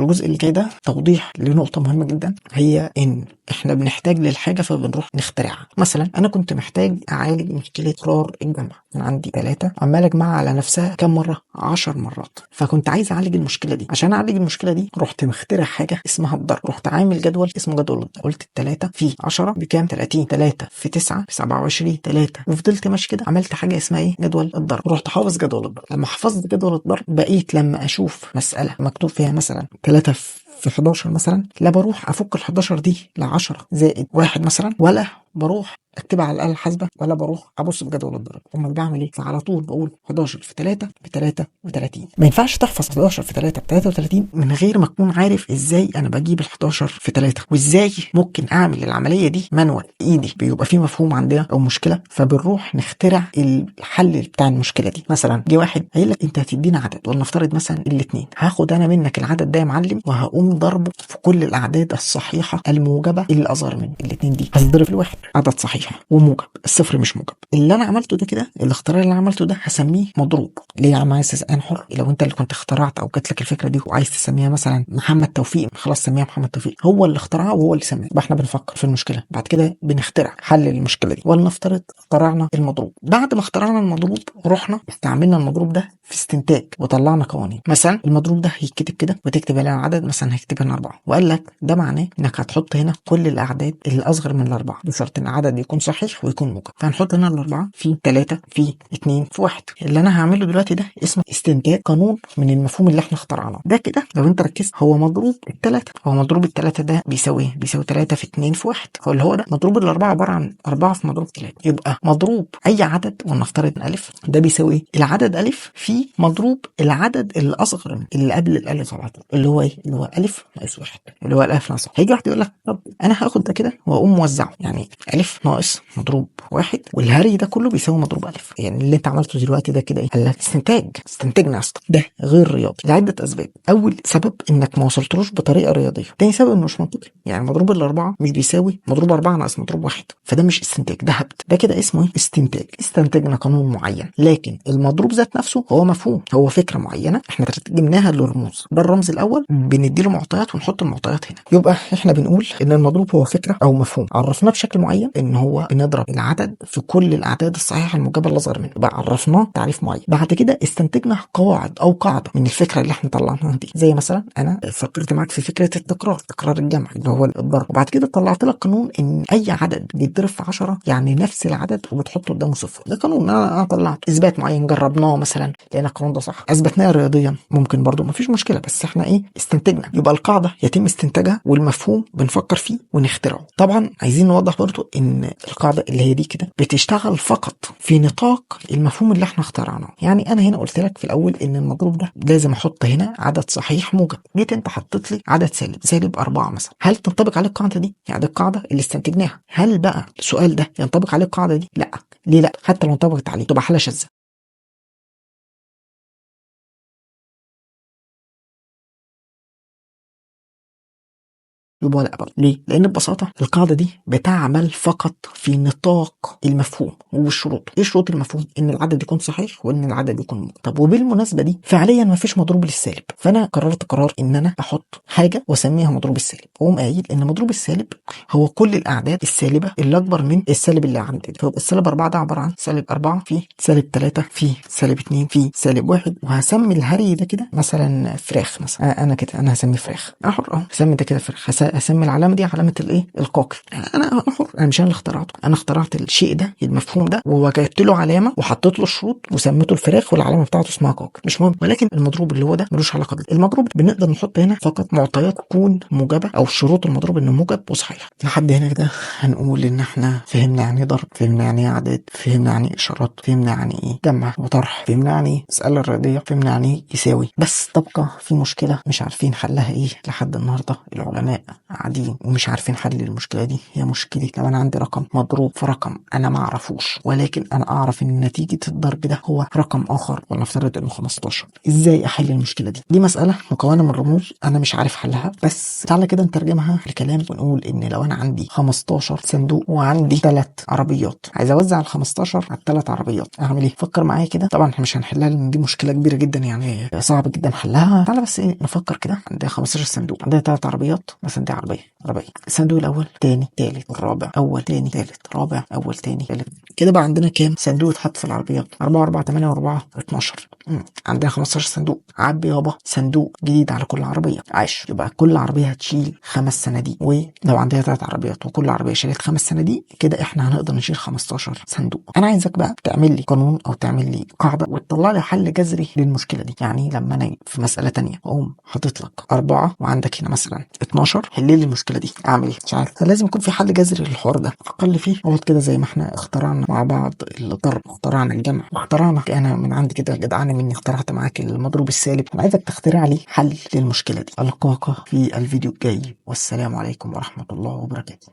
الجزء اللي جاي ده توضيح لنقطة مهمة جدا، هي ان احنا بنحتاج للحاجة فبنروح نخترعها. مثلا انا كنت محتاج اعالج مشكلة تكرار الجمع، كان عندي 3 عمال اجمع على نفسها كم مرة؟ 10 مرات، فكنت عايز اعالج المشكلة دي. عشان اعالج المشكلة دي رحت مخترع حاجة اسمها الضرب، رحت عامل جدول اسمه جدول الضرب. قلت ال3 في 10 بكام؟ 30، 3 في 9 ب 27، 3، وفضلت ماشي كده. عملت حاجة اسمها ايه؟ جدول الضرب. رحت حافظ جدول الضرب. لما حفظت جدول الضرب بقيت لما اشوف مسألة مكتوب فيها مثلا 3 في 11 مثلا، لا بروح افك ال 11 دي ل 10 زائد 1 مثلا، ولا بروح اكتبها على الآلة الحاسبة، ولا بروح ابص في جدول الضرب. امال بعمل ايه؟ فعلى طول بقول 11 في 3 ب 33. ما ينفعش تحفظ 11 في 3 ب 33 من غير ما تكون عارف ازاي انا بجيب ال 11 في 3، وازاي ممكن اعمل العملية دي مانوال ايدي. بيبقى في مفهوم عندنا او مشكلة، فبنروح نخترع الحل بتاع المشكلة دي. مثلا جه واحد قايل لك انت هتدينا عدد، ولنفترض مثلا الاثنين، هاخد انا منك العدد ده يا معلم وهقوم ضربه في كل الاعداد الصحيحة الموجبة اللي اصغر من الاثنين دي. هتضرب الواحد عدد صحيح وموجب، الصفر مش موجب. اللي انا عملته ده كده، الاختراع اللي عملته ده هسميه مضروب. ليه يا عم عايز؟ انا حر. لو انت اللي كنت اخترعت او جات لك الفكره دي وعايز تسميها مثلا محمد توفيق، خلاص سميها محمد توفيق. هو اللي اخترعها وهو اللي سماها. يبقى احنا بنفكر في المشكله، بعد كده بنخترع حل للمشكله دي. ولنفترض اخترعنا المضروب. بعد ما اخترعنا المضروب رحنا استعملنا المضروب ده في استنتاج وطلعنا قوانين. مثلا المضروب ده هيتكتب كده وتكتب عليه عدد، مثلا هيكتب هنا 4، وقال لك ده معناه انك هتحط هنا كل الاعداد اللي اصغر من ال4 بشرط ان العدد يكون صحيح ويكون موجب. فهنحط هنا ال4 في 3 في 2 في 1. اللي انا هعمله دلوقتي ده اسمه استنتاج قانون من المفهوم اللي احنا اخترعناه ده. كده لو انت ركزت هو مضروب ال3. هو مضروب ال3 ده بيساوي ايه؟ بيساوي 3 في 2 في 1. هو اللي هو ده مضروب ال4 عباره عن 4 في مضروب 3. يبقى مضروب اي عدد، ونفترض الف، ده بيساوي ايه؟ العدد الف في مضروب العدد اللي اصغر من اللي قبل الالف على طول، اللي هو ايه؟ اللي هو الف ناقص 1، اللي هو الالف ناقص 1. هيجي واحد يقول لك طب انا هاخد ده كده واقوم موزعه، يعني الف ناقص مضروب 1 والهري ده كله بيساوي مضروب الف. يعني اللي انت عملته دلوقتي ده كده ايه؟ قال لك استنتاجنا اصلا. ده غير رياضي لعده اسباب. اول سبب انك ما وصلتلوش بطريقه رياضيه. تاني سبب انه مش منطقي. يعني مضروب الاربعه مش بيساوي مضروب 4 ناقص مضروب 1، فده مش استنتاج، ده هبد. ده كده اسمه ايه؟ استنتاج. استنتجنا قانون معين، لكن المضروب ذات نفسه هو مفهوم، هو فكره معينه احنا ترجمناها للرموز. ده الرمز الاول، بنديله معطيات ونحط المعطيات هنا. يبقى احنا بنقول ان المضروب هو فكره او مفهوم عرفناه بشكل معين، ان هو بنضرب العدد في كل الاعداد الصحيحه الموجبه اللي اصغر منه. يبقى عرفناه تعريف معين. بعد كده استنتجنا قواعد او قاعده من الفكره اللي احنا طلعناها دي. زي مثلا انا فكرت معاك في فكره التكرار، تكرار الجمع اللي هو الضرب، وبعد كده طلعت لك قانون ان اي عدد بيتضرب في 10 يعني نفس العدد وبتحط قدامه صفر. ده قانون انا طلعت اثبات معين، جربناه مثلا لقينا القانون ده صح. اثبتناه رياضيا ممكن برضو مفيش مشكله، بس احنا ايه؟ استنتجنا. يبقى القاعده يتم استنتاجها والمفهوم بنفكر فيه ونخترعه. طبعا عايزين نوضح برضو ان القاعده اللي هي دي كده بتشتغل فقط في نطاق المفهوم اللي احنا اخترعناه. يعني انا هنا قلت لك في الاول ان المضروب ده لازم احط هنا عدد صحيح موجب. جيت انت حطيت لي عدد سالب 4 مثلا، هل تنطبق عليه القاعده دي؟ يعني القاعده اللي استنتجناها، هل بقى السؤال ده ينطبق عليه القاعده دي؟ لا. ليه لا؟ حتى لو انطبقت عليه تبقى حاله شاذه. يبقى لا برضه. ليه؟ لان ببساطه القاعده دي بتعمل فقط في نطاق المفهوم والشروط. ايه شروط المفهوم؟ ان العدد يكون صحيح وان العدد يكون موجب. طب وبالمناسبه دي فعليا ما فيش مضروب للسالب، فانا قررت قرار ان انا احط حاجه واسميها مضروب السالب، واقوم قايل ان مضروب السالب هو كل الاعداد السالبه اللي اكبر من السالب اللي عندي. فيبقى السالب 4 ده عباره عن سالب 4 في سالب 3 في سالب 2 في سالب 1. وهسمي الهري ده كده مثلا فراخ مثلا. انا كده انا هسميه فراخ. احر اهو هسمي ده كده فراخ. اسمي العلامه دي علامه الايه؟ القاقي. انا حر، انا مش انا اللي اخترعته. انا اخترعت الشيء ده، المفهوم ده، ووجدت له علامه وحطيت له شروط وسميته الفراخ والعلامه بتاعته اسمها قاقي. مش مهم. ولكن المضروب اللي هو ده ملوش علاقه بيه. المضروب بنقدر نحط هنا فقط معطيات تكون موجبه، او شروط المضروب انه موجب وصحيح. لحد هنا كده هنقول ان احنا فهمنا يعني ايه ضرب، فهمنا يعني ايه عدد، فهمنا يعني ايه اشارات، فهمنا يعني ايه جمع وطرح، فهمنا يعني ايه مساله رياضيه، فهمنا يعني ايه يساوي. بس تبقى في مشكله مش عارفين حلها ايه لحد النهارده العلماء قاعدين ومش عارفين حل المشكله دي، هي مشكله لو انا عندي رقم مضروب في رقم انا ما اعرفوش، ولكن انا اعرف ان نتيجه الضرب ده هو رقم اخر، ونفترض انه 15. ازاي احل المشكله دي؟ دي مساله مكونه من رموز انا مش عارف حلها، بس تعالى كده نترجمها لكلام ونقول ان لو انا عندي 15 صندوق وعندي 3 عربيات، عايز اوزع ال 15 على ال3 عربيات، اعمل ايه؟ فكر معايا كده. طبعا احنا مش هنحلها لان دي مشكله كبيره جدا، يعني صعب جدا حلها. تعالى بس ايه نفكر كده. عندنا 15 صندوق، عندنا 3 عربيات، مثلا دي عربيه الصندوق الاول تاني تالت الرابع اول تاني تالت رابع اول تاني تالت، كده بقى عندنا كام صندوق اتحط في العربيات؟ 4 4 8 و4 12. عندنا 15 صندوق، عبي يابا صندوق جديد على كل عربيه. عاش. يبقى كل عربيه هتشيل 5 صناديق، ولو عندنا 3 عربيات وكل عربيه شالت 5 صناديق، كده احنا هنقدر نشيل 15 صندوق. انا عايزك بقى تعمل لي قانون او تعمل لي قاعده وتطلع لي حل جذري للمشكله دي. يعني لما انا في مساله تانية اقوم حاطط لك 4 وعندك هنا مثلا 12، حل لي المشكله دي، اعمل ايه؟ مش عارف. فلازم يكون في حل جذري للحوار ده. اقل فيه اقعد كده زي ما احنا اخترعنا مع بعض الضرب، اخترعنا الجمع، اخترعنا، انا من عندي كده جدعانه مني اخترعت معاك المضروب السالب. انا عايزك تخترع لي حل للمشكله دي. القاك في الفيديو الجاي، والسلام عليكم ورحمه الله وبركاته.